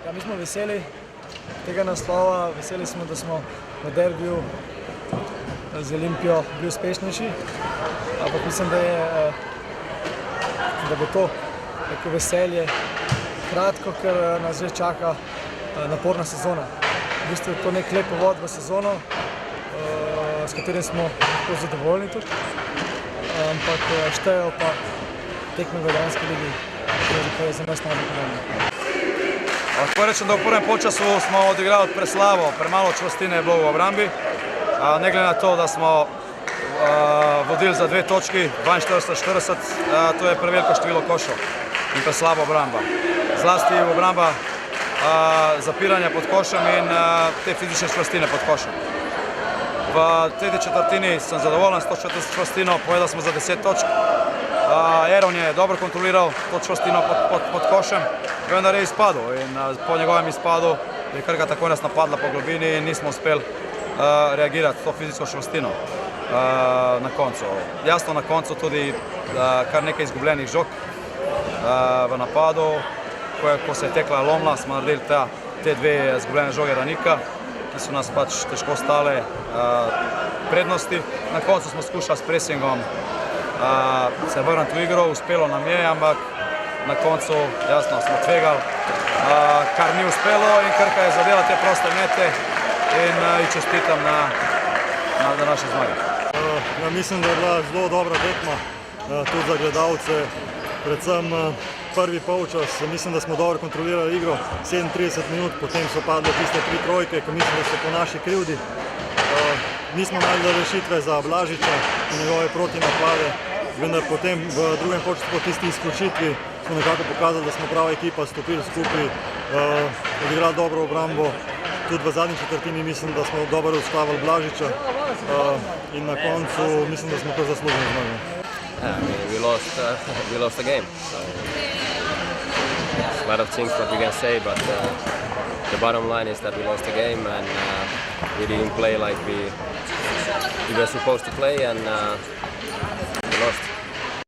Ja, mi smo veseli tega naslova, veseli smo, da smo v derbiju z Olimpijo bili uspešnejši, ampak mislim, da bo to neko veselje kratko, ker nas že čaka naporna sezona. V bistvu je to nek lep povod v sezono, s katerim smo lahko zadovoljni tudi, ampak štejejo pa tekme v Jadranski ligi, kar je za nas najbolj pomembno. Lahko rečem, da v prvem polčasu smo odigrali preslabo, premalo čvrstine je bilo v obrambi. Ne glede na to, da smo vodili za 2 točki, 42-40, to je preveliko število košov in preslaba obramba. Zlasti obramba zapiranja pod košem in te fizične čvrstine pod košem. V tretji četrtini sem zadovoljen s to čvrstino, povedali smo za 10 točk. Eron je dobro kontroliral to čvrstino pod košem, vendar je izpadel in po njegovem izpadu je Krka takoj nas napadla po globini in nismo uspeli reagirati to fizično čvrstino na koncu. Jasno, na koncu tudi kar nekaj izgubljenih žog v napadu, ko se je tekla lomla, smo naredili te 2 izgubljene žoge Ranika, ki so nas pač težko stale prednosti. Na koncu smo skušali s presingom se vrniti v igro, uspelo nam je, ampak na koncu jasno smo tvegali, kar ni uspelo in Krka je zadela te proste mete in čestitam na naše zmage. Ja, mislim, da je bila zelo dobra tekma tudi za gledalce, predvsem prvi polčas. Mislim, da smo dobro kontrolirali igro, 37 minut, potem so padle tiste 3 trojke, ki mislim, da so po naši krivdi. Nismo našli rešitve za Blažiča in njegove protinapade, vendar potem v drugem polčasu po tisti izključitvi smo nekako pokazali, da smo prava ekipa, stopili skupaj, odigrali dobro obrambo. Tudi v zadnji četrtini mislim, da smo dobro ustavili Blažiča in na koncu mislim, da smo kar zaslužili zmago. We lost the game. So a lot of things what we can say, but the bottom line is that we lost the game and we didn't play like we were supposed to play, and we lost.